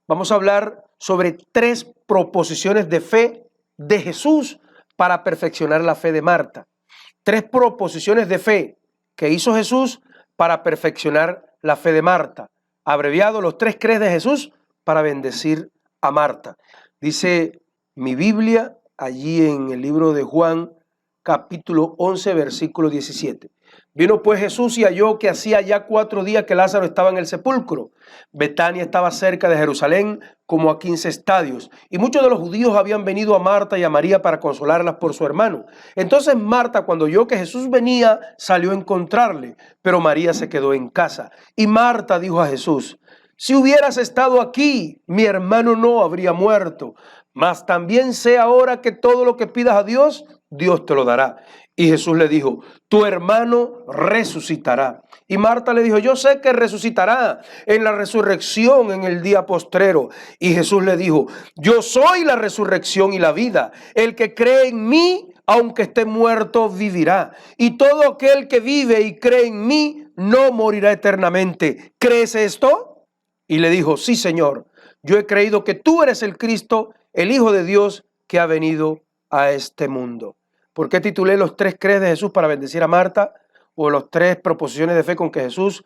Vamos a hablar sobre 3 proposiciones de fe de Jesús para perfeccionar la fe de Marta. 3 proposiciones de fe que hizo Jesús para perfeccionar la fe de Marta. Abreviado, los 3 crees de Jesús para bendecir a Marta. Dice mi Biblia allí en el libro de Juan, capítulo 11, versículo 17. Vino pues Jesús y halló que hacía ya 4 días que Lázaro estaba en el sepulcro. Betania estaba cerca de Jerusalén, como a 15 estadios, y muchos de los judíos habían venido a Marta y a María para consolarlas por su hermano. Entonces Marta, cuando oyó que Jesús venía, salió a encontrarle, pero María se quedó en casa. Y Marta dijo a Jesús: si hubieras estado aquí, mi hermano no habría muerto. Mas también sé ahora que todo lo que pidas a Dios, Dios te lo dará. Y Jesús le dijo: tu hermano resucitará. Y Marta le dijo: yo sé que resucitará en la resurrección en el día postrero. Y Jesús le dijo: yo soy la resurrección y la vida. El que cree en mí, aunque esté muerto, vivirá. Y todo aquel que vive y cree en mí, no morirá eternamente. ¿Crees esto? Y le dijo: sí, Señor, yo he creído que tú eres el Cristo, el Hijo de Dios que ha venido a este mundo. ¿Por qué titulé los 3 crees de Jesús para bendecir a Marta? O las 3 proposiciones de fe con que Jesús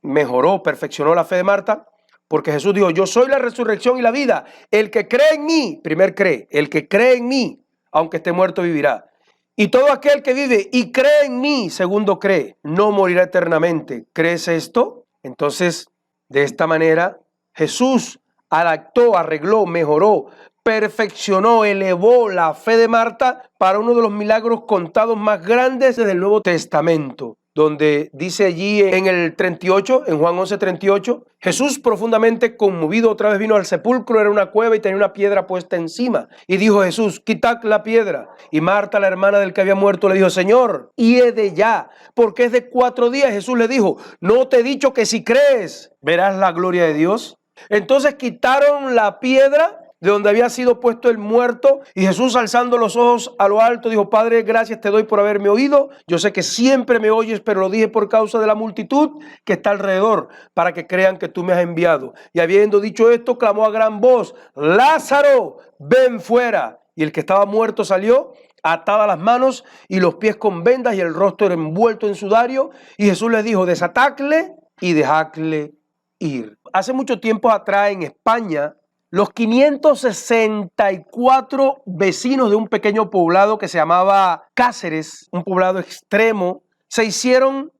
mejoró, perfeccionó la fe de Marta. Porque Jesús dijo: yo soy la resurrección y la vida. El que cree en mí, primer cree, el que cree en mí, aunque esté muerto, vivirá. Y todo aquel que vive y cree en mí, segundo cree, no morirá eternamente. ¿Crees esto? Entonces, de esta manera, Jesús adaptó, arregló, mejoró, perfeccionó, elevó la fe de Marta para uno de los milagros contados más grandes del Nuevo Testamento, donde dice allí en el 38, en Juan 11:38, Jesús, profundamente conmovido, otra vez vino al sepulcro, era una cueva y tenía una piedra puesta encima. Y dijo Jesús: quitad la piedra. Y Marta, la hermana del que había muerto, le dijo: Señor, hiede ya, porque es de 4 días. Jesús le dijo: no te he dicho que si crees, verás la gloria de Dios. Entonces quitaron la piedra de donde había sido puesto el muerto, y Jesús, alzando los ojos a lo alto, dijo: Padre, gracias te doy por haberme oído. Yo sé que siempre me oyes, pero lo dije por causa de la multitud que está alrededor, para que crean que tú me has enviado. Y habiendo dicho esto, clamó a gran voz: Lázaro, ven fuera. Y el que estaba muerto salió, atadas las manos y los pies con vendas y el rostro envuelto en sudario. Y Jesús les dijo: desatadle y dejadle ir. Hace mucho tiempo atrás, en España, los 564 vecinos de un pequeño poblado que se llamaba Cáceres, un poblado extremo, se hicieron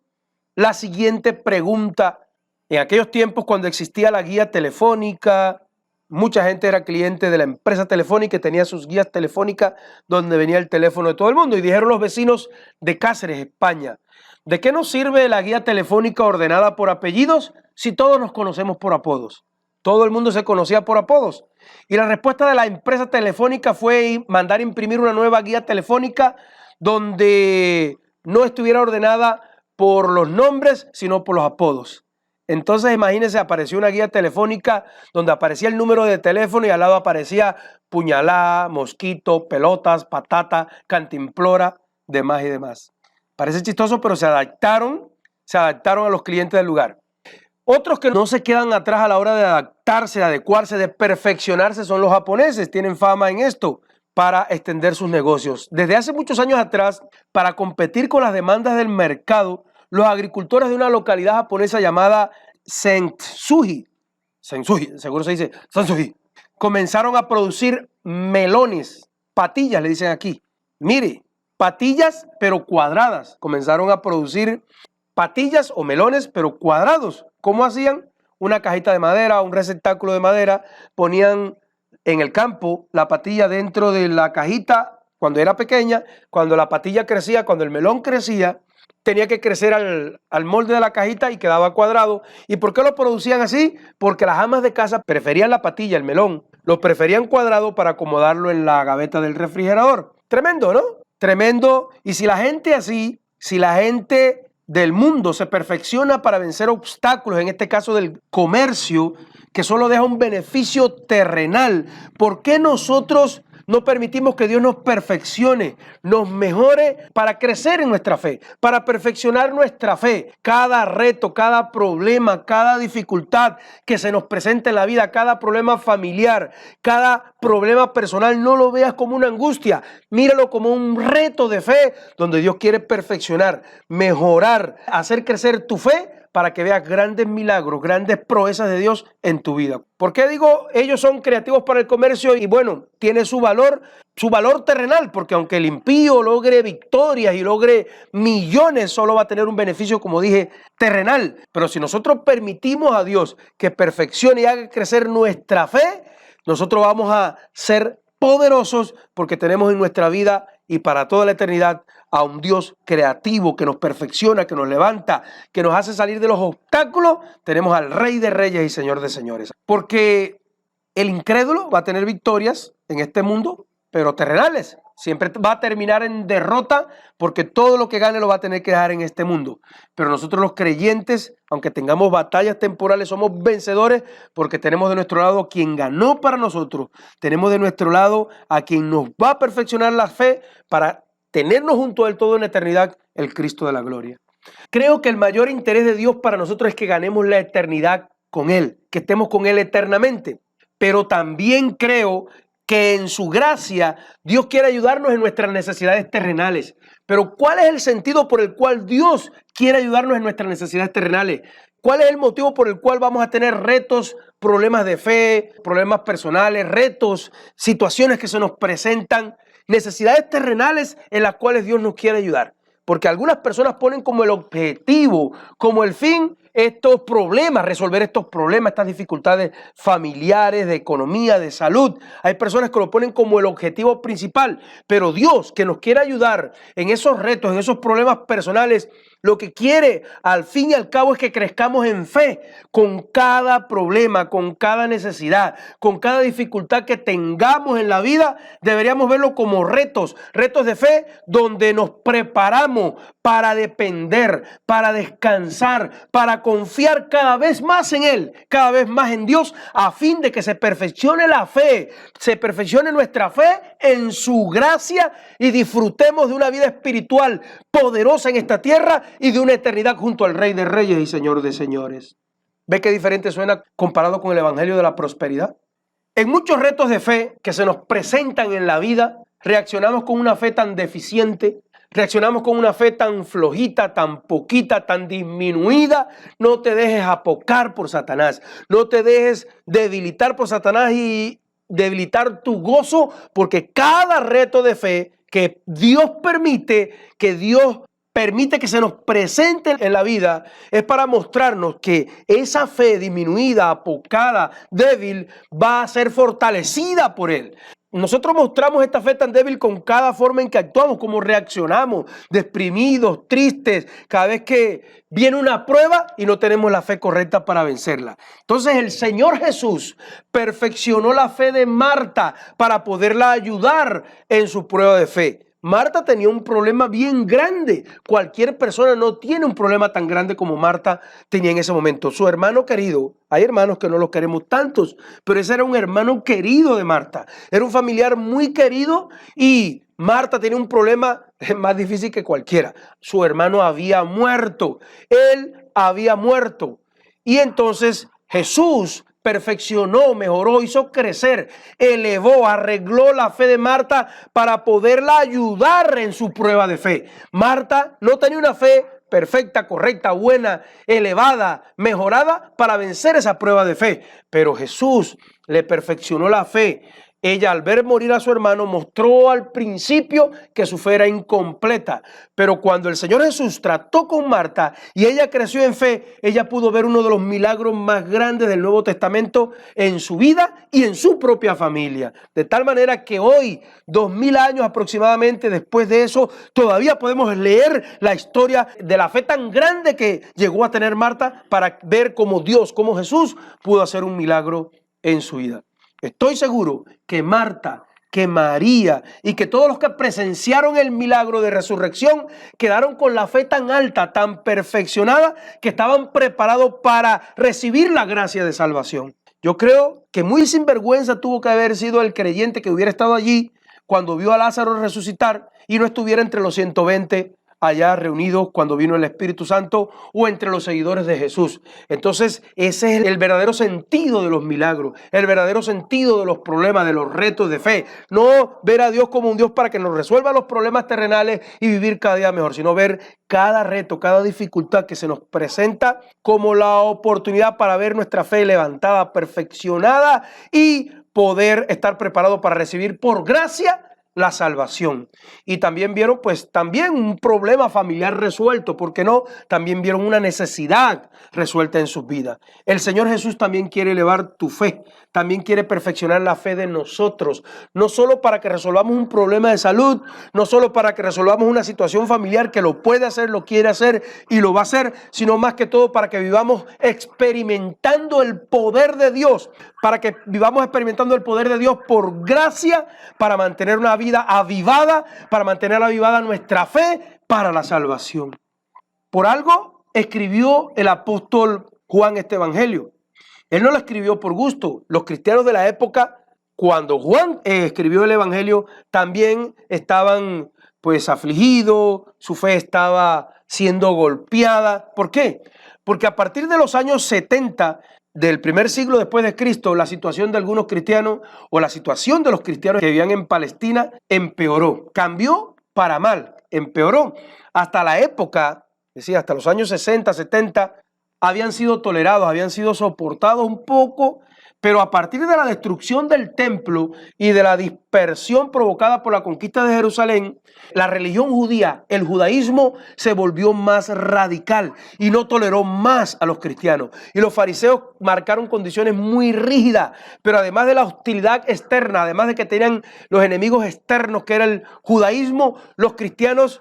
la siguiente pregunta. En aquellos tiempos, cuando existía la guía telefónica, mucha gente era cliente de la empresa telefónica y tenía sus guías telefónicas donde venía el teléfono de todo el mundo. Y dijeron los vecinos de Cáceres, España: ¿de qué nos sirve la guía telefónica ordenada por apellidos si todos nos conocemos por apodos? Todo el mundo se conocía por apodos. Y la respuesta de la empresa telefónica fue mandar imprimir una nueva guía telefónica donde no estuviera ordenada por los nombres, sino por los apodos. Entonces, imagínense, apareció una guía telefónica donde aparecía el número de teléfono y al lado aparecía puñalá, mosquito, pelotas, patata, cantimplora, demás y demás. Parece chistoso, pero se adaptaron a los clientes del lugar. Otros que no se quedan atrás a la hora de adaptarse, de adecuarse, de perfeccionarse son los japoneses. Tienen fama en esto para extender sus negocios. Desde hace muchos años atrás, para competir con las demandas del mercado, los agricultores de una localidad japonesa llamada Sensuji, seguro se dice Sensuji, comenzaron a producir melones, patillas le dicen aquí. Mire, patillas pero cuadradas. Comenzaron a producir patillas o melones pero cuadrados. ¿Cómo hacían? Una cajita de madera, un receptáculo de madera, ponían en el campo la patilla dentro de la cajita cuando era pequeña. Cuando la patilla crecía, cuando el melón crecía, tenía que crecer al molde de la cajita y quedaba cuadrado. ¿Y por qué lo producían así? Porque las amas de casa preferían la patilla, el melón, lo preferían cuadrado para acomodarlo en la gaveta del refrigerador. Tremendo, ¿no? Tremendo. Y si la gente así, si la gente del mundo se perfecciona para vencer obstáculos, en este caso del comercio, que solo deja un beneficio terrenal, ¿por qué nosotros No permitimos que Dios nos perfeccione, nos mejore para crecer en nuestra fe, para perfeccionar nuestra fe. Cada reto, cada problema, cada dificultad que se nos presente en la vida, cada problema familiar, cada problema personal, no lo veas como una angustia. Míralo como un reto de fe donde Dios quiere perfeccionar, mejorar, hacer crecer tu fe para que veas grandes milagros, grandes proezas de Dios en tu vida. ¿Por qué digo ellos son creativos para el comercio? Y bueno, tiene su valor terrenal, porque aunque el impío logre victorias y logre millones, solo va a tener un beneficio, como dije, terrenal. Pero si nosotros permitimos a Dios que perfeccione y haga crecer nuestra fe, nosotros vamos a ser poderosos porque tenemos en nuestra vida y para toda la eternidad a un Dios creativo que nos perfecciona, que nos levanta, que nos hace salir de los obstáculos. Tenemos al Rey de Reyes y Señor de Señores. Porque el incrédulo va a tener victorias en este mundo, pero terrenales. Siempre va a terminar en derrota porque todo lo que gane lo va a tener que dejar en este mundo. Pero nosotros los creyentes, aunque tengamos batallas temporales, somos vencedores porque tenemos de nuestro lado a quien ganó para nosotros. Tenemos de nuestro lado a quien nos va a perfeccionar la fe para tenernos junto a Él todo en eternidad, el Cristo de la gloria. Creo que el mayor interés de Dios para nosotros es que ganemos la eternidad con Él, que estemos con Él eternamente. Pero también creo que en su gracia Dios quiere ayudarnos en nuestras necesidades terrenales. Pero ¿cuál es el sentido por el cual Dios quiere ayudarnos en nuestras necesidades terrenales? ¿Cuál es el motivo por el cual vamos a tener retos, problemas de fe, problemas personales, retos, situaciones que se nos presentan, necesidades terrenales en las cuales Dios nos quiere ayudar? Porque algunas personas ponen como el objetivo, como el fin, estos problemas, resolver estos problemas, estas dificultades familiares, de economía, de salud. Hay personas que lo ponen como el objetivo principal, pero Dios, que nos quiere ayudar en esos retos, en esos problemas personales, lo que quiere al fin y al cabo es que crezcamos en fe con cada problema, con cada necesidad, con cada dificultad que tengamos en la vida. Deberíamos verlo como retos de fe donde nos preparamos para depender, para descansar, para confiar cada vez más en Él, cada vez más en Dios, a fin de que se perfeccione la fe, se perfeccione nuestra fe en su gracia y disfrutemos de una vida espiritual poderosa en esta tierra y de una eternidad junto al Rey de Reyes y Señor de Señores. ¿Ve qué diferente suena comparado con el Evangelio de la prosperidad? En muchos retos de fe que se nos presentan en la vida, reaccionamos con una fe tan deficiente, reaccionamos con una fe tan flojita, tan poquita, tan disminuida. No te dejes apocar por Satanás, no te dejes debilitar por Satanás y debilitar tu gozo, porque cada reto de fe que Dios permite, que se nos presente en la vida, es para mostrarnos que esa fe disminuida, apocada, débil, va a ser fortalecida por Él. Nosotros mostramos esta fe tan débil con cada forma en que actuamos, cómo reaccionamos, deprimidos, tristes, cada vez que viene una prueba y no tenemos la fe correcta para vencerla. Entonces el Señor Jesús perfeccionó la fe de Marta para poderla ayudar en su prueba de fe. Marta tenía un problema bien grande. Cualquier persona no tiene un problema tan grande como Marta tenía en ese momento. Su hermano querido, hay hermanos que no los queremos tantos, pero ese era un hermano querido de Marta. Era un familiar muy querido y Marta tenía un problema más difícil que cualquiera. Su hermano había muerto. Él había muerto. Y entonces Jesús perfeccionó, mejoró, hizo crecer, elevó, arregló la fe de Marta para poderla ayudar en su prueba de fe. Marta no tenía una fe perfecta, correcta, buena, elevada, mejorada para vencer esa prueba de fe, pero Jesús le perfeccionó la fe. Ella, al ver morir a su hermano, mostró al principio que su fe era incompleta. Pero cuando el Señor Jesús trató con Marta y ella creció en fe, ella pudo ver uno de los milagros más grandes del Nuevo Testamento en su vida y en su propia familia. De tal manera que hoy, 2000 años aproximadamente después de eso, todavía podemos leer la historia de la fe tan grande que llegó a tener Marta para ver cómo Dios, cómo Jesús pudo hacer un milagro en su vida. Estoy seguro que Marta, que María y que todos los que presenciaron el milagro de resurrección quedaron con la fe tan alta, tan perfeccionada, que estaban preparados para recibir la gracia de salvación. Yo creo que muy sinvergüenza tuvo que haber sido el creyente que hubiera estado allí cuando vio a Lázaro resucitar y no estuviera entre los 120 allá reunidos cuando vino el Espíritu Santo o entre los seguidores de Jesús. Entonces ese es el verdadero sentido de los milagros, el verdadero sentido de los problemas, de los retos de fe. No ver a Dios como un Dios para que nos resuelva los problemas terrenales y vivir cada día mejor, sino ver cada reto, cada dificultad que se nos presenta como la oportunidad para ver nuestra fe levantada, perfeccionada y poder estar preparado para recibir por gracia la salvación. Y también vieron también un problema familiar resuelto, ¿por qué no? También vieron una necesidad resuelta en sus vidas. El Señor Jesús también quiere elevar tu fe, también quiere perfeccionar la fe de nosotros, no solo para que resolvamos un problema de salud, no solo para que resolvamos una situación familiar que lo puede hacer, lo quiere hacer y lo va a hacer, sino más que todo para que vivamos experimentando el poder de Dios, para que vivamos experimentando el poder de Dios por gracia, para mantener una vida avivada, para mantener avivada nuestra fe para la salvación. Por algo escribió el apóstol Juan este evangelio. Él no lo escribió por gusto. Los cristianos de la época, cuando Juan escribió el evangelio, también estaban afligidos, su fe estaba siendo golpeada. ¿Por qué? Porque a partir de los años 70 del primer siglo después de Cristo, la situación de algunos cristianos o la situación de los cristianos que vivían en Palestina empeoró, cambió para mal, empeoró. Hasta la época, hasta los años 60, 70, habían sido tolerados, habían sido soportados un poco, pero a partir de la destrucción del templo y de la dispersión provocada por la conquista de Jerusalén, la religión judía, el judaísmo, se volvió más radical y no toleró más a los cristianos. Y los fariseos marcaron condiciones muy rígidas, pero además de la hostilidad externa, además de que tenían los enemigos externos que era el judaísmo, los cristianos,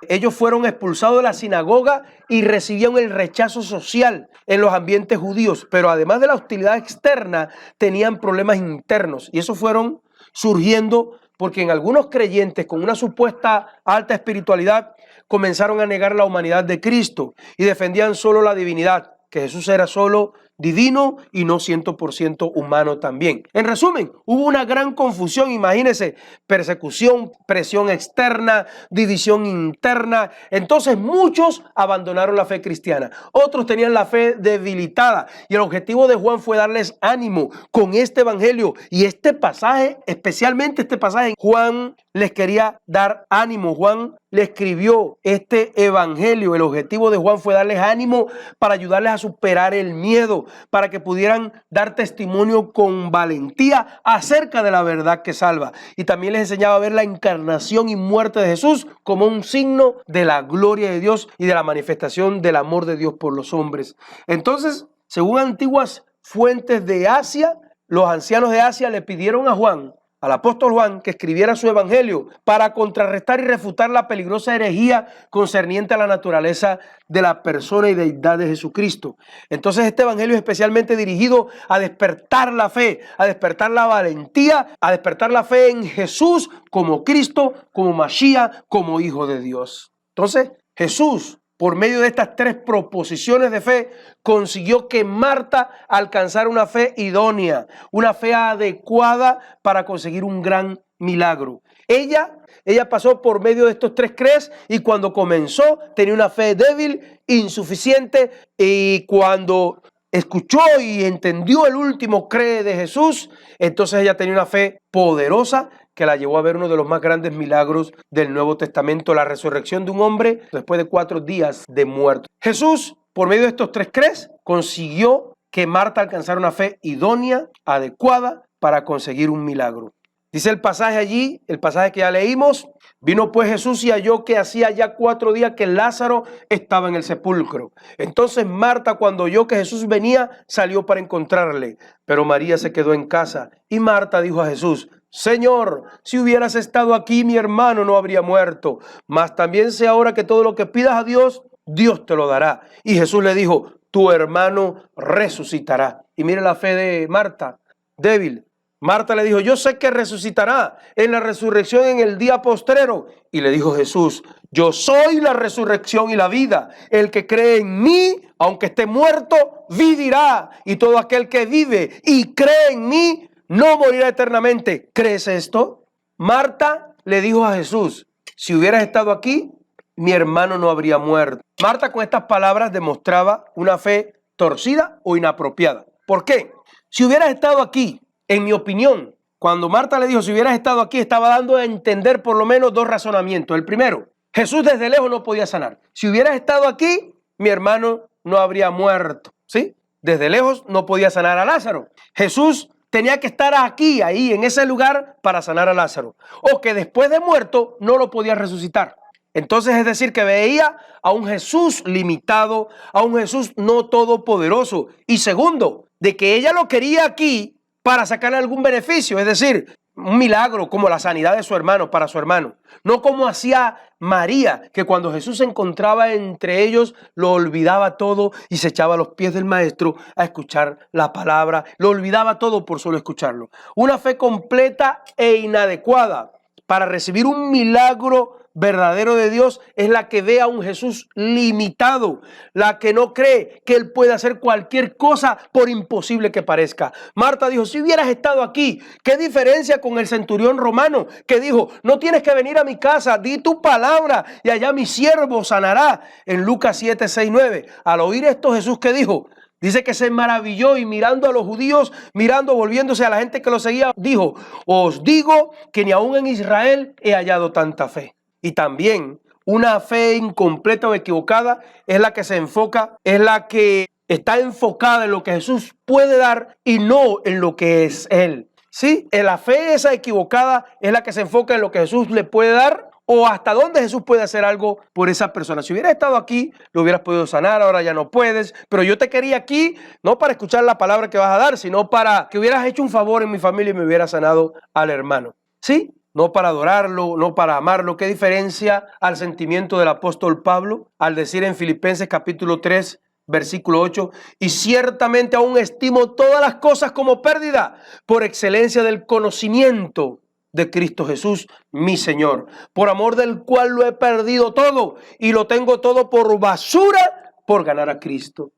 ellos fueron expulsados de la sinagoga y recibían el rechazo social en los ambientes judíos, pero además de la hostilidad externa, tenían problemas internos y esos fueron surgiendo porque en algunos creyentes con una supuesta alta espiritualidad comenzaron a negar la humanidad de Cristo y defendían solo la divinidad, que Jesús era solo divino y no 100% humano también. En resumen, hubo una gran confusión, imagínense, persecución, presión externa, división interna. Entonces muchos abandonaron la fe cristiana, otros tenían la fe debilitada y el objetivo de Juan fue darles ánimo con este evangelio y este pasaje, especialmente este pasaje, Juan les quería dar ánimo. Juan le escribió este evangelio. El objetivo de Juan fue darles ánimo para ayudarles a superar el miedo, para que pudieran dar testimonio con valentía acerca de la verdad que salva. Y también les enseñaba a ver la encarnación y muerte de Jesús como un signo de la gloria de Dios y de la manifestación del amor de Dios por los hombres. Entonces, según antiguas fuentes de Asia, los ancianos de Asia le pidieron a Juan, al apóstol Juan, que escribiera su evangelio para contrarrestar y refutar la peligrosa herejía concerniente a la naturaleza de la persona y deidad de Jesucristo. Entonces este evangelio es especialmente dirigido a despertar la fe, a despertar la valentía, a despertar la fe en Jesús como Cristo, como Mashiach, como Hijo de Dios. Entonces Jesús, por medio de estas tres proposiciones de fe, consiguió que Marta alcanzara una fe idónea, una fe adecuada para conseguir un gran milagro. Ella pasó por medio de estos tres crees y cuando comenzó tenía una fe débil, insuficiente, y cuando escuchó y entendió el último cree de Jesús, entonces ella tenía una fe poderosa que la llevó a ver uno de los más grandes milagros del Nuevo Testamento, la resurrección de un hombre después de 4 días de muerto. Jesús, por medio de estos tres crees, consiguió que Marta alcanzara una fe idónea, adecuada para conseguir un milagro. Dice el pasaje allí, el pasaje que ya leímos: vino pues Jesús y halló que hacía ya 4 días que Lázaro estaba en el sepulcro. Entonces Marta, cuando oyó que Jesús venía, salió para encontrarle, pero María se quedó en casa. Y Marta dijo a Jesús: Señor, si hubieras estado aquí, mi hermano no habría muerto. Mas también sé ahora que todo lo que pidas a Dios, Dios te lo dará. Y Jesús le dijo: tu hermano resucitará. Y mire la fe de Marta, débil. Marta le dijo: yo sé que resucitará en la resurrección en el día postrero. Y le dijo Jesús: yo soy la resurrección y la vida. El que cree en mí, aunque esté muerto, vivirá. Y todo aquel que vive y cree en mí, no morirá eternamente. ¿Crees esto? Marta le dijo a Jesús, si hubieras estado aquí, mi hermano no habría muerto. Marta con estas palabras demostraba una fe torcida o inapropiada. ¿Por qué? Si hubieras estado aquí, en mi opinión, cuando Marta le dijo, si hubieras estado aquí, estaba dando a entender por lo menos dos razonamientos. El primero, Jesús desde lejos no podía sanar. Si hubieras estado aquí, mi hermano no habría muerto. ¿Sí? Desde lejos no podía sanar a Lázaro. Jesús tenía que estar aquí, ahí, en ese lugar para sanar a Lázaro. O que después de muerto no lo podía resucitar. Entonces es decir que veía a un Jesús limitado, a un Jesús no todopoderoso. Y segundo, de que ella lo quería aquí para sacarle algún beneficio, es decir, un milagro como la sanidad de su hermano para su hermano. No como hacía María, que cuando Jesús se encontraba entre ellos, lo olvidaba todo y se echaba a los pies del maestro a escuchar la palabra. Lo olvidaba todo por solo escucharlo. Una fe completa e inadecuada para recibir un milagro verdadero de Dios es la que ve a un Jesús limitado, la que no cree que Él puede hacer cualquier cosa por imposible que parezca. Marta dijo, si hubieras estado aquí, ¿qué diferencia con el centurión romano que dijo, no tienes que venir a mi casa, di tu palabra y allá mi siervo sanará? En Lucas 7, 6, 9. Al oír esto, Jesús, ¿qué dijo? Dice que se maravilló y mirando a los judíos, volviéndose a la gente que lo seguía, dijo, os digo que ni aún en Israel he hallado tanta fe. Y también una fe incompleta o equivocada es la que se enfoca, es la que está enfocada en lo que Jesús puede dar y no en lo que es Él. ¿Sí? La fe esa equivocada es la que se enfoca en lo que Jesús le puede dar o hasta dónde Jesús puede hacer algo por esa persona. Si hubieras estado aquí, lo hubieras podido sanar, ahora ya no puedes, pero yo te quería aquí no para escuchar la palabra que vas a dar, sino para que hubieras hecho un favor en mi familia y me hubieras sanado al hermano. ¿Sí? No para adorarlo, no para amarlo. ¿Qué diferencia al sentimiento del apóstol Pablo al decir en Filipenses capítulo 3, versículo 8, y ciertamente aún estimo todas las cosas como pérdida por excelencia del conocimiento de Cristo Jesús, mi Señor, por amor del cual lo he perdido todo y lo tengo todo por basura por ganar a Cristo?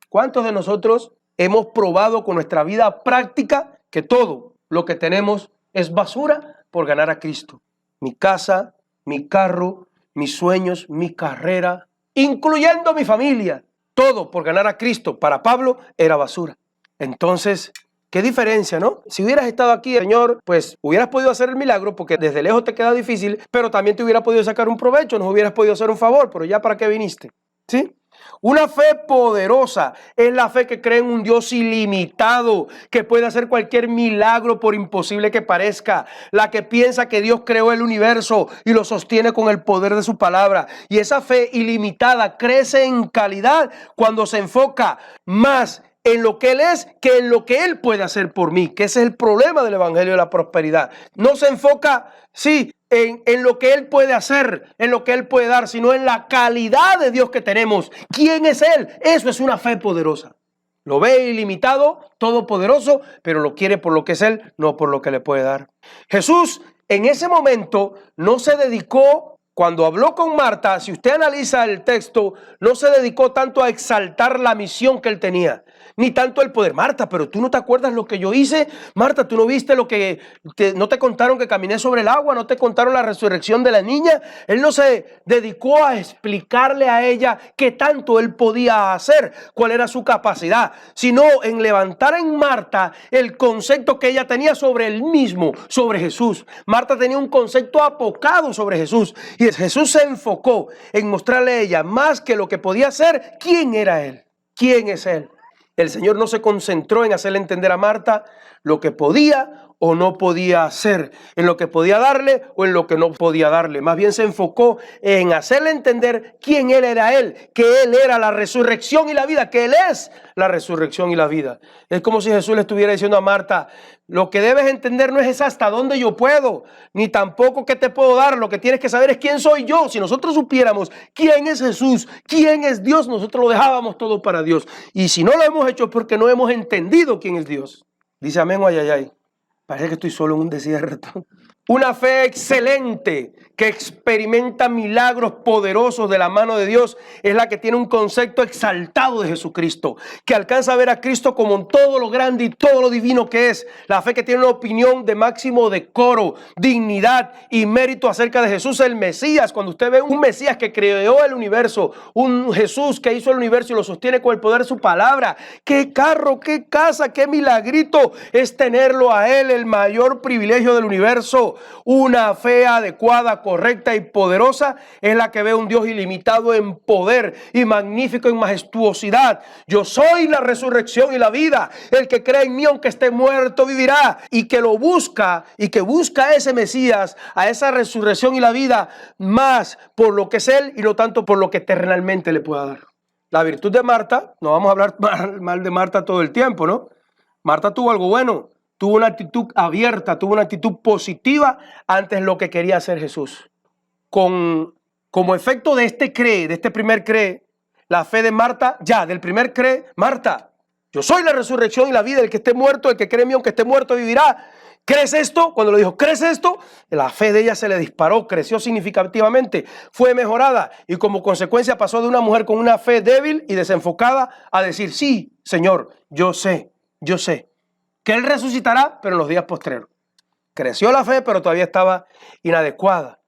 ¿Cuántos de nosotros hemos probado con nuestra vida práctica que todo lo que tenemos es basura por ganar a Cristo? Mi casa, mi carro, mis sueños, mi carrera, incluyendo mi familia, todo por ganar a Cristo. Para Pablo era basura. Entonces, qué diferencia, ¿no? Si hubieras estado aquí, Señor, pues hubieras podido hacer el milagro porque desde lejos te queda difícil, pero también te hubiera podido sacar un provecho, nos hubieras podido hacer un favor, pero ya ¿para qué viniste? ¿Sí? Una fe poderosa es la fe que cree en un Dios ilimitado, que puede hacer cualquier milagro por imposible que parezca. La que piensa que Dios creó el universo y lo sostiene con el poder de su palabra. Y esa fe ilimitada crece en calidad cuando se enfoca más en lo que Él es que en lo que Él puede hacer por mí, que ese es el problema del Evangelio de la Prosperidad. No se enfoca, sí, en lo que Él puede hacer, en lo que Él puede dar, sino en la calidad de Dios que tenemos. ¿Quién es Él? Eso es una fe poderosa. Lo ve ilimitado, todopoderoso, pero lo quiere por lo que es Él, no por lo que le puede dar. Jesús en ese momento no se dedicó, cuando habló con Marta, si usted analiza el texto, no se dedicó tanto a exaltar la misión que Él tenía, ni tanto el poder. Marta, pero tú no te acuerdas lo que yo hice. Marta, tú no viste lo que no te contaron que caminé sobre el agua, no te contaron la resurrección de la niña. Él no se dedicó a explicarle a ella qué tanto él podía hacer, cuál era su capacidad, sino en levantar en Marta el concepto que ella tenía sobre él mismo, sobre Jesús. Marta tenía un concepto apocado sobre Jesús y Jesús se enfocó en mostrarle a ella más que lo que podía hacer, quién era él, quién es él. El Señor no se concentró en hacerle entender a Marta lo que podía o no podía hacer, en lo que podía darle o en lo que no podía darle. Más bien se enfocó en hacerle entender quién Él era Él, que Él era la resurrección y la vida, que Él es la resurrección y la vida. Es como si Jesús le estuviera diciendo a Marta, lo que debes entender no es hasta dónde yo puedo, ni tampoco qué te puedo dar. Lo que tienes que saber es quién soy yo. Si nosotros supiéramos quién es Jesús, quién es Dios, nosotros lo dejábamos todo para Dios. Y si no lo hemos hecho es porque no hemos entendido quién es Dios. Dice amén o ayayay. Parece que estoy solo en un desierto. Una fe excelente que experimenta milagros poderosos de la mano de Dios es la que tiene un concepto exaltado de Jesucristo, que alcanza a ver a Cristo como todo lo grande y todo lo divino que es. La fe que tiene una opinión de máximo decoro, dignidad y mérito acerca de Jesús el Mesías. Cuando usted ve un Mesías que creó el universo, un Jesús que hizo el universo y lo sostiene con el poder de su palabra, qué carro, qué casa, qué milagrito es tenerlo a Él, el mayor privilegio del universo. Una fe adecuada, correcta y poderosa es la que ve un Dios ilimitado en poder y magnífico en majestuosidad. Yo soy la resurrección y la vida. El que cree en mí, aunque esté muerto, vivirá. Y que lo busca y que busca a ese Mesías, a esa resurrección y la vida, más por lo que es Él y no tanto por lo que terrenalmente le pueda dar. La virtud de Marta, no vamos a hablar mal de Marta todo el tiempo, ¿no? Marta tuvo algo bueno. Tuvo una actitud abierta, tuvo una actitud positiva ante lo que quería hacer Jesús. Como efecto de este primer cree, la fe de Marta, del primer cree, Marta, yo soy la resurrección y la vida, el que esté muerto, el que cree en mí, aunque esté muerto, vivirá. ¿Crees esto? Cuando le dijo, ¿crees esto? La fe de ella se le disparó, creció significativamente, fue mejorada y como consecuencia pasó de una mujer con una fe débil y desenfocada a decir, sí, Señor, yo sé que Él resucitará, pero en los días postreros. Creció la fe, pero todavía estaba inadecuada.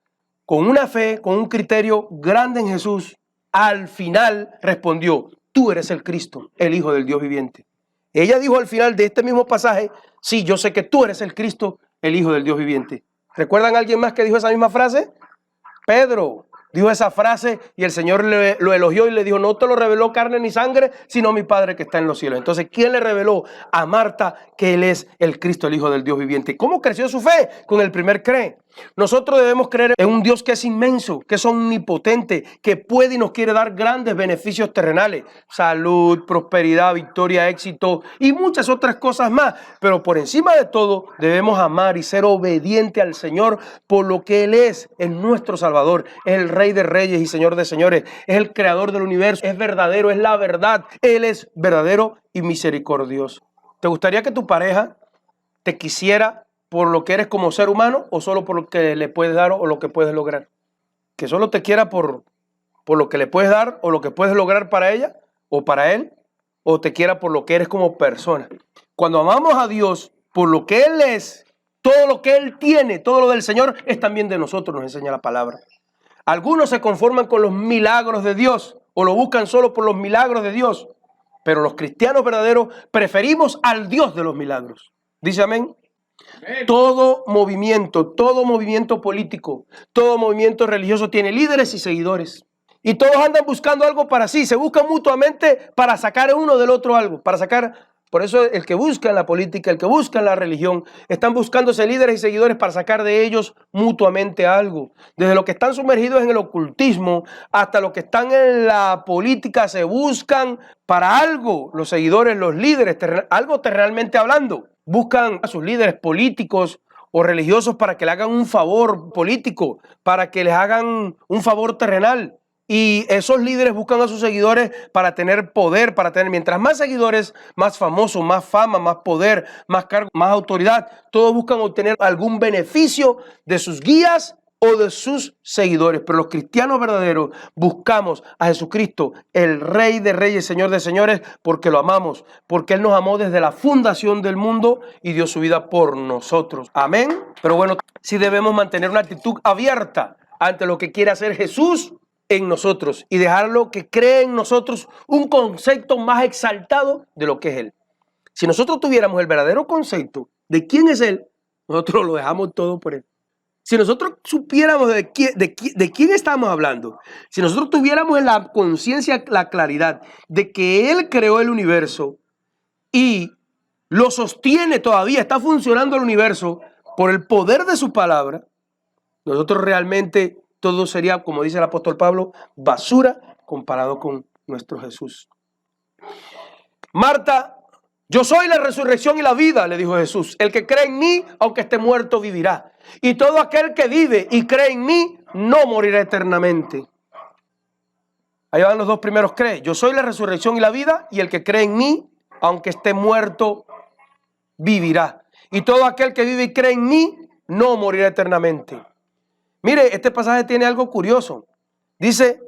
Con una fe, con un criterio grande en Jesús, al final respondió, tú eres el Cristo, el Hijo del Dios viviente. Ella dijo al final de este mismo pasaje, sí, yo sé que tú eres el Cristo, el Hijo del Dios viviente. ¿Recuerdan a alguien más que dijo esa misma frase? Pedro dijo esa frase y el Señor lo elogió y le dijo, no te lo reveló carne ni sangre, sino mi Padre que está en los cielos. Entonces, ¿quién le reveló a Marta que Él es el Cristo, el Hijo del Dios viviente? ¿Cómo creció su fe? Con el primer cree. Nosotros debemos creer en un Dios que es inmenso, que es omnipotente, que puede y nos quiere dar grandes beneficios terrenales, salud, prosperidad, victoria, éxito y muchas otras cosas más. Pero por encima de todo debemos amar y ser obediente al Señor por lo que Él es nuestro Salvador, es el Rey de Reyes y Señor de Señores, es el Creador del universo, es verdadero, es la verdad, Él es verdadero y misericordioso. ¿Te gustaría que tu pareja te quisiera por lo que eres como ser humano o solo por lo que le puedes dar o lo que puedes lograr? ¿Que solo te quiera por lo que le puedes dar o lo que puedes lograr para ella o para él? ¿O te quiera por lo que eres como persona? Cuando amamos a Dios por lo que Él es, todo lo que Él tiene, todo lo del Señor es también de nosotros, nos enseña la palabra. Algunos se conforman con los milagros de Dios o lo buscan solo por los milagros de Dios, pero los cristianos verdaderos preferimos al Dios de los milagros. ¿Dice amén? Todo movimiento político, todo movimiento religioso tiene líderes y seguidores. Y todos andan buscando algo para sí, se buscan mutuamente para sacar uno del otro algo, por eso el que busca en la política, el que busca en la religión, están buscándose líderes y seguidores para sacar de ellos mutuamente algo. Desde los que están sumergidos en el ocultismo hasta los que están en la política se buscan para algo, los seguidores, los líderes, algo terrenalmente hablando. Buscan a sus líderes políticos o religiosos para que le hagan un favor político, para que les hagan un favor terrenal. Y esos líderes buscan a sus seguidores para tener poder, mientras más seguidores, más famosos, más fama, más poder, más cargo, más autoridad. Todos buscan obtener algún beneficio de sus guías o de sus seguidores. Pero los cristianos verdaderos buscamos a Jesucristo, el Rey de Reyes, Señor de Señores, porque lo amamos, porque Él nos amó desde la fundación del mundo y dio su vida por nosotros. Amén. Pero bueno, sí debemos mantener una actitud abierta ante lo que quiere hacer Jesús en nosotros y dejarlo que cree en nosotros un concepto más exaltado de lo que es Él. Si nosotros tuviéramos el verdadero concepto de quién es Él, nosotros lo dejamos todo por Él. Si nosotros supiéramos de quién estamos hablando, si nosotros tuviéramos en la conciencia la claridad de que Él creó el universo y lo sostiene todavía, está funcionando el universo por el poder de su palabra, nosotros realmente todo sería, como dice el apóstol Pablo, basura comparado con nuestro Jesús. Marta, yo soy la resurrección y la vida, le dijo Jesús. El que cree en mí, aunque esté muerto, vivirá. Y todo aquel que vive y cree en mí, no morirá eternamente. Ahí van los dos primeros cree. Yo soy la resurrección y la vida, y el que cree en mí, aunque esté muerto, vivirá. y todo aquel que vive y cree en mí no morirá eternamente. Mire, este pasaje tiene algo curioso. Dice,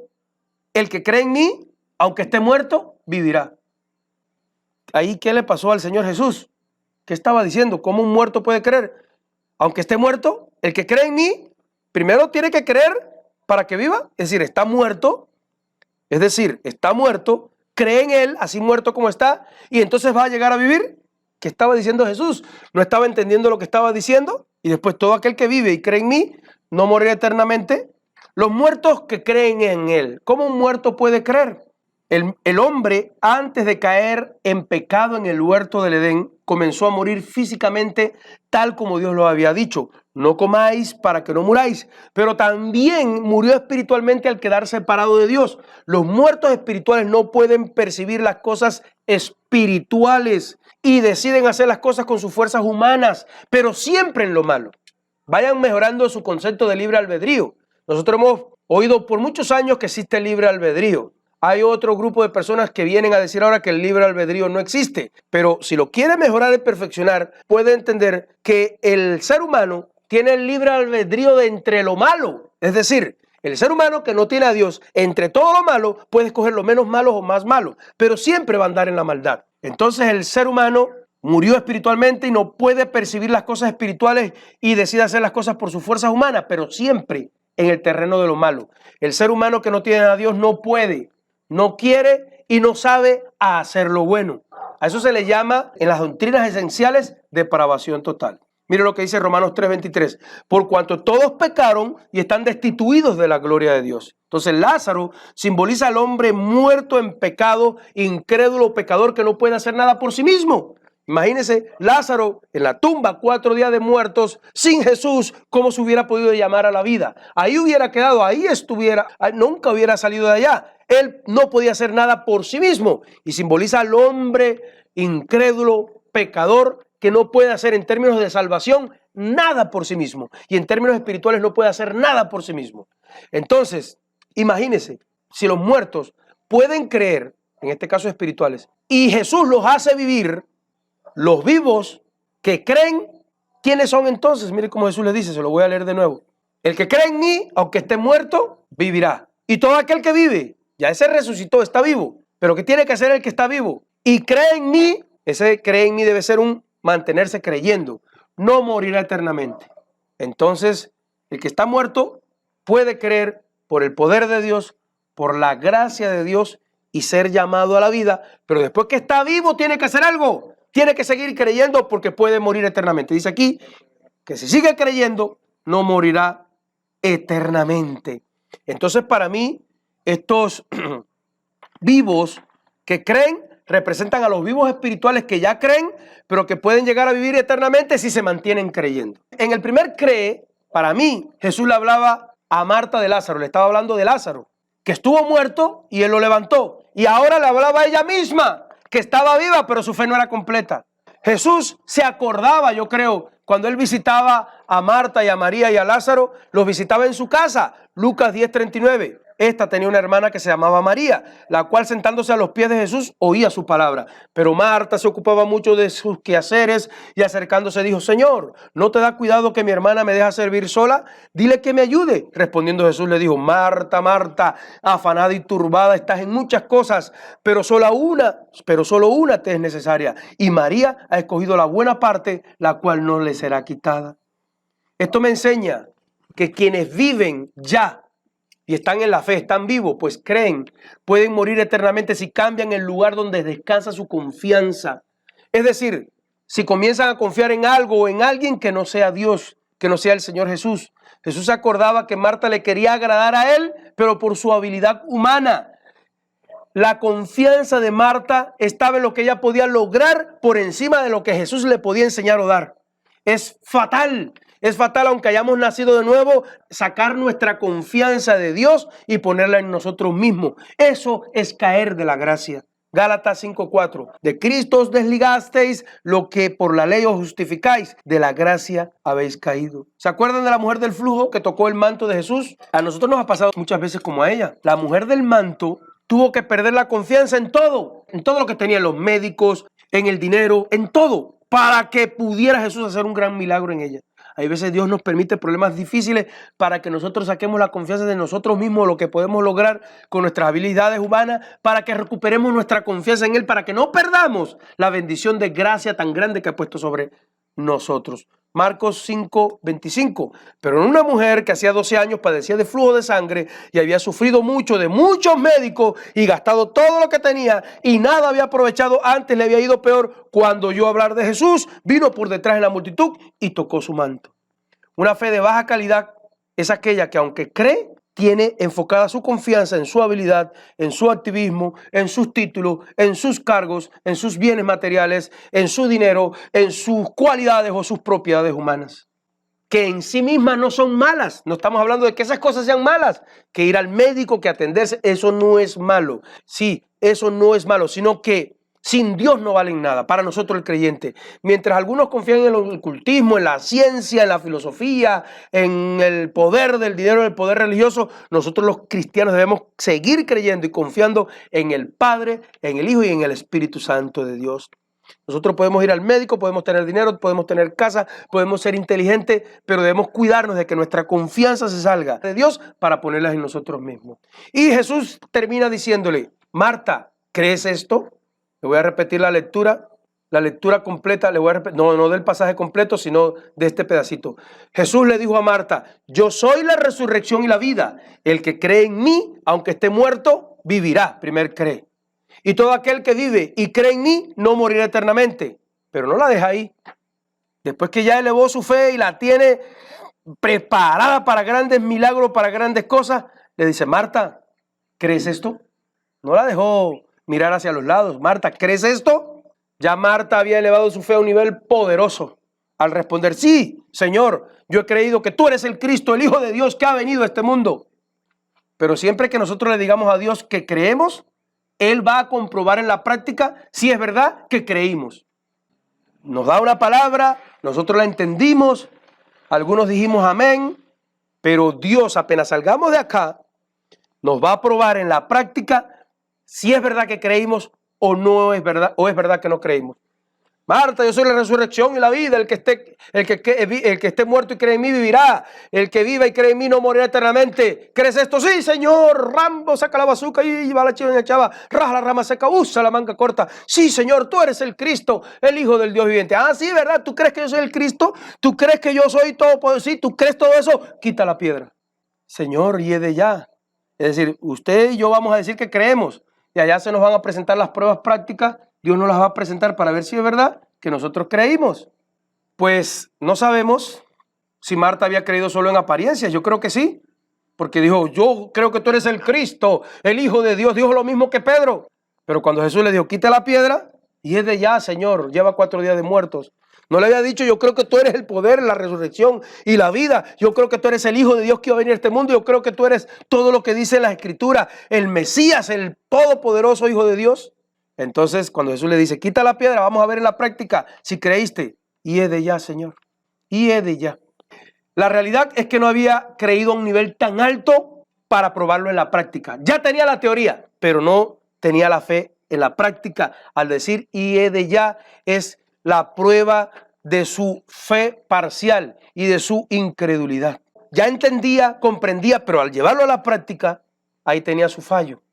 el que cree en mí, aunque esté muerto, vivirá. Ahí, ¿qué le pasó al Señor Jesús? ¿Qué estaba diciendo? ¿Cómo un muerto puede creer? Aunque esté muerto, el que cree en mí, primero tiene que creer para que viva. Es decir, está muerto, cree en él, así muerto como está, y entonces va a llegar a vivir. ¿Qué estaba diciendo Jesús? No estaba entendiendo lo que estaba diciendo. Y después todo aquel que vive y cree en mí no morirá eternamente. Los muertos que creen en él. ¿Cómo un muerto puede creer? El hombre, antes de caer en pecado en el huerto del Edén, comenzó a morir físicamente tal como Dios lo había dicho. No comáis para que no muráis. Pero también murió espiritualmente al quedar separado de Dios. Los muertos espirituales no pueden percibir las cosas espirituales y deciden hacer las cosas con sus fuerzas humanas, pero siempre en lo malo. Vayan mejorando su concepto de libre albedrío. Nosotros hemos oído por muchos años que existe el libre albedrío. Hay otro grupo de personas que vienen a decir ahora que el libre albedrío no existe, pero si lo quiere mejorar y perfeccionar, puede entender que el ser humano tiene el libre albedrío de entre lo malo. Es decir, el ser humano que no tiene a Dios, entre todo lo malo, puede escoger lo menos malo o más malo, pero siempre va a andar en la maldad. Entonces el ser humano murió espiritualmente y no puede percibir las cosas espirituales y decide hacer las cosas por sus fuerzas humanas, pero siempre en el terreno de lo malo. El ser humano que no tiene a Dios no puede, no quiere y no sabe hacer lo bueno. A eso se le llama en las doctrinas esenciales depravación total. Mire lo que dice Romanos 3:23. Por cuanto todos pecaron y están destituidos de la gloria de Dios. Entonces Lázaro simboliza al hombre muerto en pecado, incrédulo, pecador que no puede hacer nada por sí mismo. Imagínense Lázaro en la tumba, 4 días de muertos, sin Jesús, ¿cómo se hubiera podido llamar a la vida? Ahí hubiera quedado, ahí estuviera, nunca hubiera salido de allá. Él no podía hacer nada por sí mismo y simboliza al hombre incrédulo, pecador, que no puede hacer en términos de salvación nada por sí mismo y en términos espirituales no puede hacer nada por sí mismo. Entonces, imagínense, si los muertos pueden creer, en este caso espirituales, y Jesús los hace vivir, los vivos que creen, ¿quiénes son entonces? Mire cómo Jesús les dice, se lo voy a leer de nuevo. El que cree en mí, aunque esté muerto, vivirá. Y todo aquel que vive, ya ese resucitó, está vivo. Pero ¿qué tiene que hacer el que está vivo? Y cree en mí, ese cree en mí debe ser un mantenerse creyendo. No morirá eternamente. Entonces, el que está muerto puede creer por el poder de Dios, por la gracia de Dios y ser llamado a la vida. Pero después que está vivo tiene que hacer algo. Tiene que seguir creyendo porque puede morir eternamente. Dice aquí que si sigue creyendo, no morirá eternamente. Entonces, para mí, estos vivos que creen representan a los vivos espirituales que ya creen, pero que pueden llegar a vivir eternamente si se mantienen creyendo. En el primer cree, para mí, Jesús le hablaba a Marta de Lázaro, le estaba hablando de Lázaro, que estuvo muerto y él lo levantó. Y ahora le hablaba a ella misma, que estaba viva, pero su fe no era completa. Jesús se acordaba, yo creo, cuando él visitaba a Marta y a María y a Lázaro, los visitaba en su casa. Lucas 10:39. Esta tenía una hermana que se llamaba María, la cual sentándose a los pies de Jesús oía su palabra. Pero Marta se ocupaba mucho de sus quehaceres y acercándose dijo, Señor, ¿no te da cuidado que mi hermana me deja servir sola? Dile que me ayude. Respondiendo Jesús le dijo, Marta, Marta, afanada y turbada estás en muchas cosas, pero solo una te es necesaria. Y María ha escogido la buena parte, la cual no le será quitada. Esto me enseña que quienes viven ya y están en la fe, están vivos, pues creen, pueden morir eternamente si cambian el lugar donde descansa su confianza. Es decir, si comienzan a confiar en algo o en alguien que no sea Dios, que no sea el Señor Jesús. Jesús se acordaba que Marta le quería agradar a él, pero por su habilidad humana. La confianza de Marta estaba en lo que ella podía lograr por encima de lo que Jesús le podía enseñar o dar. Es fatal. Es fatal, aunque hayamos nacido de nuevo, sacar nuestra confianza de Dios y ponerla en nosotros mismos. Eso es caer de la gracia. Gálatas 5:4. De Cristo os desligasteis, lo que por la ley os justificáis, de la gracia habéis caído. ¿Se acuerdan de la mujer del flujo que tocó el manto de Jesús? A nosotros nos ha pasado muchas veces como a ella. La mujer del manto tuvo que perder la confianza en todo lo que tenían los médicos, en el dinero, en todo, para que pudiera Jesús hacer un gran milagro en ella. Hay veces Dios nos permite problemas difíciles para que nosotros saquemos la confianza de nosotros mismos, lo que podemos lograr con nuestras habilidades humanas, para que recuperemos nuestra confianza en Él, para que no perdamos la bendición de gracia tan grande que ha puesto sobre nosotros. Marcos 5:25. Pero en una mujer que hacía 12 años padecía de flujo de sangre y había sufrido mucho de muchos médicos y gastado todo lo que tenía y nada había aprovechado, antes le había ido peor, cuando oyó hablar de Jesús, vino por detrás de la multitud y tocó su manto. Una fe de baja calidad es aquella que, aunque cree, tiene enfocada su confianza en su habilidad, en su activismo, en sus títulos, en sus cargos, en sus bienes materiales, en su dinero, en sus cualidades o sus propiedades humanas, que en sí mismas no son malas. No estamos hablando de que esas cosas sean malas, que ir al médico, que atenderse, eso no es malo. Sí, eso no es malo, sino que sin Dios no valen nada para nosotros el creyente. Mientras algunos confían en el ocultismo, en la ciencia, en la filosofía, en el poder del dinero, en el poder religioso, nosotros los cristianos debemos seguir creyendo y confiando en el Padre, en el Hijo y en el Espíritu Santo de Dios. Nosotros podemos ir al médico, podemos tener dinero, podemos tener casa, podemos ser inteligentes, pero debemos cuidarnos de que nuestra confianza se salga de Dios para ponerlas en nosotros mismos. Y Jesús termina diciéndole: Marta, ¿crees esto? Le voy a repetir la lectura completa, le voy a repetir, no del pasaje completo, sino de este pedacito. Jesús le dijo a Marta: yo soy la resurrección y la vida. El que cree en mí, aunque esté muerto, vivirá. Primero cree. Y todo aquel que vive y cree en mí, no morirá eternamente. Pero no la deja ahí. Después que ya elevó su fe y la tiene preparada para grandes milagros, para grandes cosas, le dice: Marta, ¿crees esto? No la dejó mirar hacia los lados. Marta, ¿crees esto? Ya Marta había elevado su fe a un nivel poderoso al responder: sí, Señor, yo he creído que tú eres el Cristo, el Hijo de Dios que ha venido a este mundo. Pero siempre que nosotros le digamos a Dios que creemos, Él va a comprobar en la práctica si es verdad que creímos. Nos da una palabra, nosotros la entendimos, algunos dijimos amén, pero Dios, apenas salgamos de acá, nos va a probar en la práctica si es verdad que creímos o no es verdad, o es verdad que no creímos. Marta, yo soy la resurrección y la vida. El que esté muerto y cree en mí vivirá. El que viva y cree en mí no morirá eternamente. ¿Crees esto? Sí, Señor. Rambo, saca la bazuca y va la chiva en la chava. Raja la rama seca, usa la manga corta. Sí, Señor, tú eres el Cristo, el Hijo del Dios viviente. Ah, sí, ¿verdad? ¿Tú crees que yo soy el Cristo? ¿Tú crees que yo soy todo poderoso? Sí, ¿tú crees todo eso? Quita la piedra. Señor, y es de ya. Es decir, usted y yo vamos a decir que creemos. Y allá se nos van a presentar las pruebas prácticas. Dios nos las va a presentar para ver si es verdad que nosotros creímos. Pues no sabemos si Marta había creído solo en apariencias. Yo creo que sí, porque dijo: yo creo que tú eres el Cristo, el Hijo de Dios. Dijo lo mismo que Pedro. Pero cuando Jesús le dijo: quita la piedra, y es de ya, Señor, lleva 4 días de muertos. No le había dicho: yo creo que tú eres el poder, la resurrección y la vida. Yo creo que tú eres el Hijo de Dios que iba a venir a este mundo. Yo creo que tú eres todo lo que dice la Escritura, el Mesías, el todopoderoso Hijo de Dios. Entonces, cuando Jesús le dice: quita la piedra, vamos a ver en la práctica si creíste. Y es de ya, Señor. Y es de ya. La realidad es que no había creído a un nivel tan alto para probarlo en la práctica. Ya tenía la teoría, pero no tenía la fe en la práctica. Al decir y es de ya, es la prueba de su fe parcial y de su incredulidad. Ya entendía, comprendía, pero al llevarlo a la práctica, ahí tenía su fallo.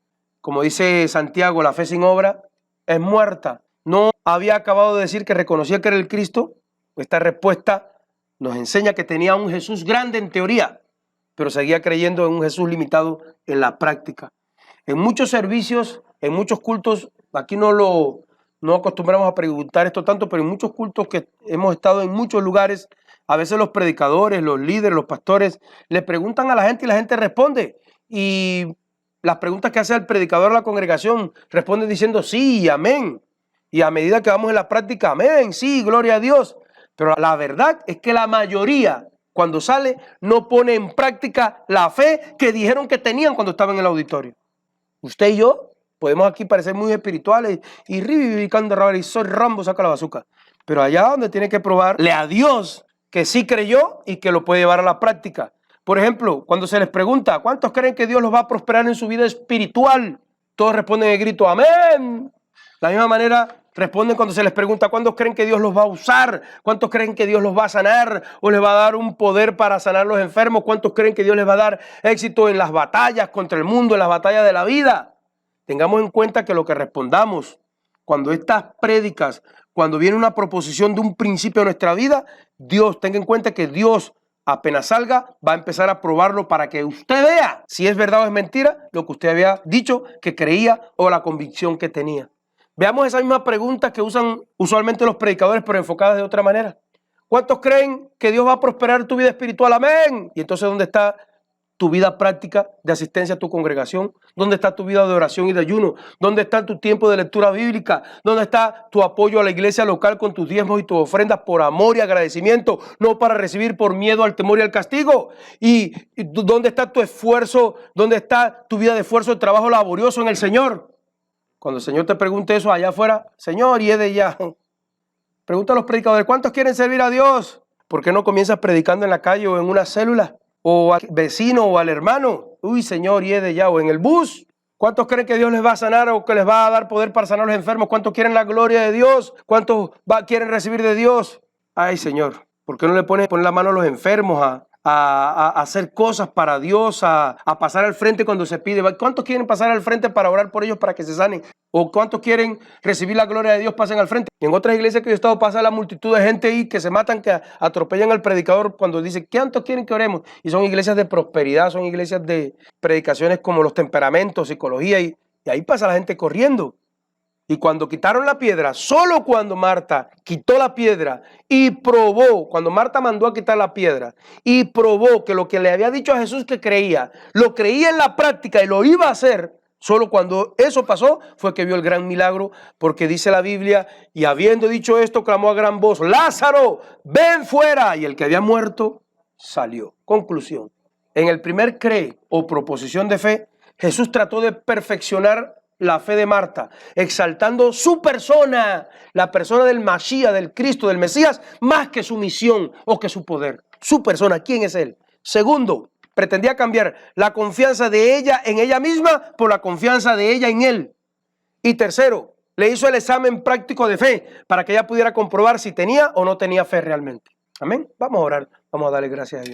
Como dice Santiago, la fe sin obra es muerta. No había acabado de decir que reconocía que era el Cristo. Esta respuesta nos enseña que tenía un Jesús grande en teoría, pero seguía creyendo en un Jesús limitado en la práctica. En muchos servicios, en muchos cultos, aquí no acostumbramos a preguntar esto tanto, pero en muchos cultos que hemos estado en muchos lugares, a veces los predicadores, los líderes, los pastores, le preguntan a la gente y la gente responde. Y las preguntas que hace el predicador a la congregación responde diciendo sí y amén. Y a medida que vamos en la práctica, amén, sí, gloria a Dios. Pero la verdad es que la mayoría, cuando sale, no pone en práctica la fe que dijeron que tenían cuando estaban en el auditorio. Usted y yo podemos aquí parecer muy espirituales y y soy Rambo, saca la bazuca. Pero allá donde tiene que probarle a Dios que sí creyó y que lo puede llevar a la práctica. Por ejemplo, cuando se les pregunta, ¿cuántos creen que Dios los va a prosperar en su vida espiritual? Todos responden en grito, amén. De la misma manera, Responden cuando se les pregunta cuántos creen que Dios los va a usar, cuántos creen que Dios los va a sanar o les va a dar un poder para sanar a los enfermos, cuántos creen que Dios les va a dar éxito en las batallas contra el mundo, en las batallas de la vida. Tengamos en cuenta que lo que respondamos cuando estas prédicas, cuando viene una proposición de un principio de nuestra vida, Dios, tenga en cuenta que Dios apenas salga, va a empezar a probarlo para que usted vea si es verdad o es mentira lo que usted había dicho, que creía o la convicción que tenía. Veamos esa misma pregunta que usan usualmente los predicadores, pero enfocadas de otra manera. ¿Cuántos creen que Dios va a prosperar tu vida espiritual? Amén. Y entonces, ¿dónde está tu vida práctica de asistencia a tu congregación? ¿Dónde está tu vida de oración y de ayuno? ¿Dónde está tu tiempo de lectura bíblica? ¿Dónde está tu apoyo a la iglesia local con tus diezmos y tus ofrendas por amor y agradecimiento, no para recibir por miedo al temor y al castigo? ¿Y dónde está tu esfuerzo? ¿Dónde está tu vida de esfuerzo, de trabajo laborioso en el Señor? Cuando el Señor te pregunte eso allá afuera, Señor, y es de ya. Pregunta a los predicadores, ¿cuántos quieren servir a Dios? ¿Por qué no comienzas predicando en la calle o en una célula? O al vecino o al hermano. Uy, Señor, y es de ya. O en el bus. ¿Cuántos creen que Dios les va a sanar o que les va a dar poder para sanar a los enfermos? ¿Cuántos quieren la gloria de Dios? ¿Cuántos quieren recibir de Dios? Ay, Señor, ¿por qué no le pones la mano a los enfermos a hacer cosas para Dios, a pasar al frente cuando se pide? ¿Cuántos quieren pasar al frente para orar por ellos para que se sanen? ¿O cuántos quieren recibir la gloria de Dios, pasen al frente? Y en otras iglesias que yo he estado pasa la multitud de gente ahí que se matan, que atropellan al predicador cuando dice, ¿cuántos quieren que oremos? Y son iglesias de prosperidad, son iglesias de predicaciones como los temperamentos, psicología, y ahí pasa la gente corriendo. Y cuando quitaron la piedra, solo cuando Marta quitó la piedra y probó, cuando Marta mandó a quitar la piedra y probó que lo que le había dicho a Jesús que creía, lo creía en la práctica y lo iba a hacer, solo cuando eso pasó fue que vio el gran milagro, porque dice la Biblia, y habiendo dicho esto, clamó a gran voz, Lázaro, ven fuera. Y el que había muerto salió. Conclusión. En el primer cree o proposición de fe, Jesús trató de perfeccionar la fe de Marta, exaltando su persona, la persona del Mashiach, del Cristo, del Mesías, más que su misión o que su poder. Su persona, ¿quién es él? Segundo, pretendía cambiar la confianza de ella en ella misma por la confianza de ella en él. Y tercero, le hizo el examen práctico de fe para que ella pudiera comprobar si tenía o no tenía fe realmente. Amén. Vamos a orar, vamos a darle gracias a Dios.